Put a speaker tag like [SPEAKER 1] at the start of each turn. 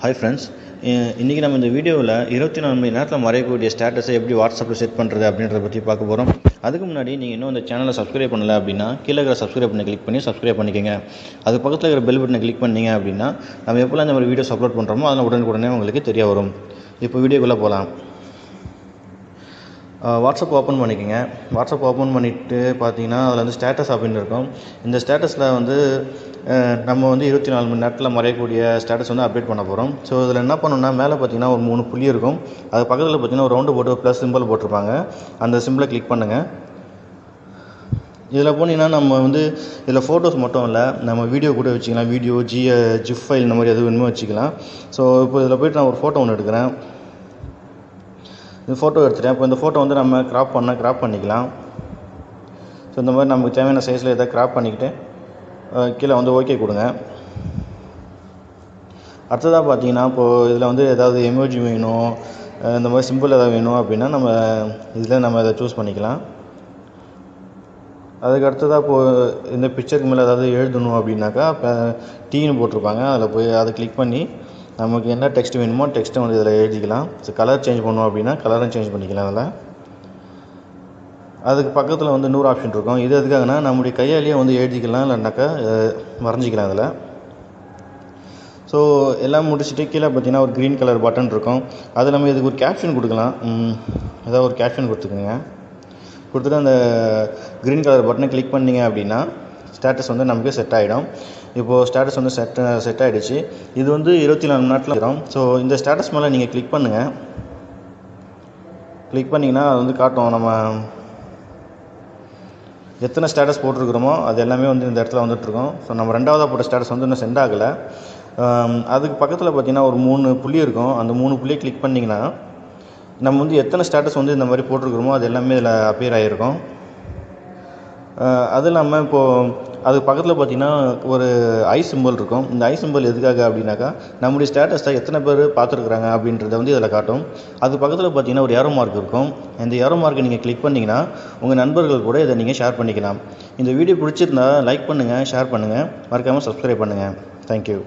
[SPEAKER 1] Hi friends, இன்றைக்கி நம்ம இந்த வீடியோவில் 24 மணி நேரத்தில் மறையக்கூடிய ஸ்டேட்டஸை எப்படி வாட்ஸ்அப்பில் செட் பண்ணுறது அப்படின்றத பற்றி பார்க்க போகிறோம். அதுக்கு முன்னாடி நீங்கள் இன்னும் இந்த சேனலை சப்ஸ்கிரைப் பண்ணலை அப்படின்னா கீழே இருக்கிற சப்ஸ்கிரைப் பண்ணி கிளிக் பண்ணி சப்ஸ்கிரைப் பண்ணிக்கோங்க. அது பக்கத்தில் இருக்கிற பெல் பட்டனை கிளிக் பண்ணிங்க அப்படின்னா நம்ம எப்போல்லாம் இந்த மாதிரி வீடியோஸ் அப்லோட் பண்ணுறோமோ அதில் உடனே உங்களுக்கு தெரிய வரும். இப்போ வீடியோக்குள்ளே போகலாம். வாட்ஸ்அப் ஓப்பன் பண்ணிக்கோங்க. வாட்ஸ்அப் ஓப்பன் பண்ணிவிட்டு பார்த்தீங்கன்னா அதில் வந்து ஸ்டேட்டஸ் அப்படின்னு இருக்கும். இந்த ஸ்டேட்டஸில் வந்து நம்ம வந்து 24 மணி நேரத்தில் மறையக்கூடிய ஸ்டேட்டஸ் வந்து அப்டேட் பண்ண போகிறோம். ஸோ இதில் என்ன பண்ணணும்னா மேலே பார்த்தீங்கன்னா ஒரு 3 புள்ளி இருக்கும். அது பக்கத்தில் பார்த்தீங்கன்னா ஒரு ரவுண்டு போட்டு ப்ளஸ் சிம்பிள் போட்டிருப்பாங்க. அந்த சிம்பிளை கிளிக் பண்ணுங்கள். இதில் போனீங்கன்னா நம்ம வந்து இதில் ஃபோட்டோஸ் மட்டும் இல்லை, நம்ம வீடியோ கூட வச்சுக்கலாம். வீடியோ ஜிஃப் ஃபைல் இந்த மாதிரி எது வேணுமோ வச்சுக்கலாம். ஸோ இப்போ இதில் போய்ட்டு நான் ஒரு ஃபோட்டோ ஒன்று எடுக்கிறேன். இந்த ஃபோட்டோ எடுத்துட்டேன். இப்போ இந்த ஃபோட்டோ வந்து நம்ம க்ராப் பண்ணிக்கலாம். ஸோ இந்த மாதிரி நமக்கு தேவையான சைஸில் எதாவது க்ராப் பண்ணிக்கிட்டு கீழே வந்து ஓகே கொடுங்க. அடுத்ததாக பார்த்தீங்கன்னா இப்போது இதில் வந்து ஏதாவது எமோஜி வேணும், இந்த மாதிரி சிம்பிள் எதாவது வேணும் அப்படின்னா நம்ம இதை சூஸ் பண்ணிக்கலாம். அதுக்கு அடுத்ததாக இப்போது இந்த பிக்சருக்கு மேலே ஏதாவது எழுதணும் அப்படின்னாக்கா இப்போ டீன்னு போட்டிருப்பாங்க. அதில் போய் அதை கிளிக் பண்ணி நமக்கு என்ன டெக்ஸ்ட் வேணுமோ டெக்ஸ்ட்டை வந்து இதில் எழுதிக்கலாம். ஸோ கலர் சேஞ்ச் பண்ணோம் அப்படின்னா கலரும் சேஞ்ச் பண்ணிக்கலாம். அதில் அதுக்கு பக்கத்தில் வந்து 100 ஆப்ஷன் இருக்கும். இது எதுக்காகனா நம்முடைய கையாலேயே வந்து எழுதிக்கலாம், இல்லைனாக்கா வரைஞ்சிக்கலாம் அதில். ஸோ எல்லாம் முடிச்சுட்டு கீழே பார்த்தீங்கன்னா ஒரு க்ரீன் கலர் பட்டன் இருக்கும். அது நம்ம இதுக்கு ஒரு கேப்ஷன் கொடுக்கலாம். ஏதாவது ஒரு கேப்ஷன் கொடுத்துக்கோங்க. கொடுத்துட்டு அந்த க்ரீன் கலர் பட்டனை கிளிக் பண்ணிங்க அப்படின்னா ஸ்டேட்டஸ் வந்து நமக்கு செட் ஆகிடும். இப்போது ஸ்டேட்டஸ் வந்து செட் ஆகிடுச்சு. இது வந்து 24 மணி நேரத்தில் வரும். ஸோ இந்த ஸ்டேட்டஸ் மேலே நீங்கள் கிளிக் பண்ணுங்கள். கிளிக் பண்ணிங்கன்னா அது வந்து காட்டும் நம்ம எத்தனை ஸ்டேட்டஸ் போட்டிருக்கிறோமோ அது எல்லாமே வந்து இந்த இடத்துல வந்துட்டுருக்கோம். ஸோ நம்ம ரெண்டாவதாக போட்ட ஸ்டேட்டஸ் வந்து இன்னும் சென்ட் ஆகலை. அதுக்கு பக்கத்தில் பார்த்திங்கன்னா ஒரு 3 புள்ளி இருக்கும். அந்த 3 புள்ளியை கிளிக் பண்ணிங்கன்னா நம்ம வந்து எத்தனை ஸ்டேட்டஸ் வந்து இந்த மாதிரி போட்டிருக்கிறோமோ அது எல்லாமே இதில் அப்பியர் ஆகிருக்கும். அது இல்லாமல் இப்போது அதுக்கு பக்கத்தில் பார்த்திங்கன்னா ஒரு ஐ சிம்பிள் இருக்கும். இந்த ஐ சிம்பிள் எதுக்காக அப்படின்னாக்கா நம்முடைய ஸ்டேட்டஸை எத்தனை பேர் பார்த்துருக்குறாங்க அப்படின்றத வந்து இதில் காட்டும். அது பக்கத்தில் பார்த்திங்கன்னா ஒரு ஏரோ மார்க் இருக்கும். இந்த ஏரோ மார்க்கை நீங்கள் கிளிக் பண்ணிங்கன்னா உங்கள் நண்பர்கள் கூட இதை நீங்கள் ஷேர் பண்ணிக்கலாம். இந்த வீடியோ பிடிச்சிருந்தா லைக் பண்ணுங்கள், ஷேர் பண்ணுங்கள், மறக்காமல் சப்ஸ்கிரைப் பண்ணுங்கள். தேங்க்யூ.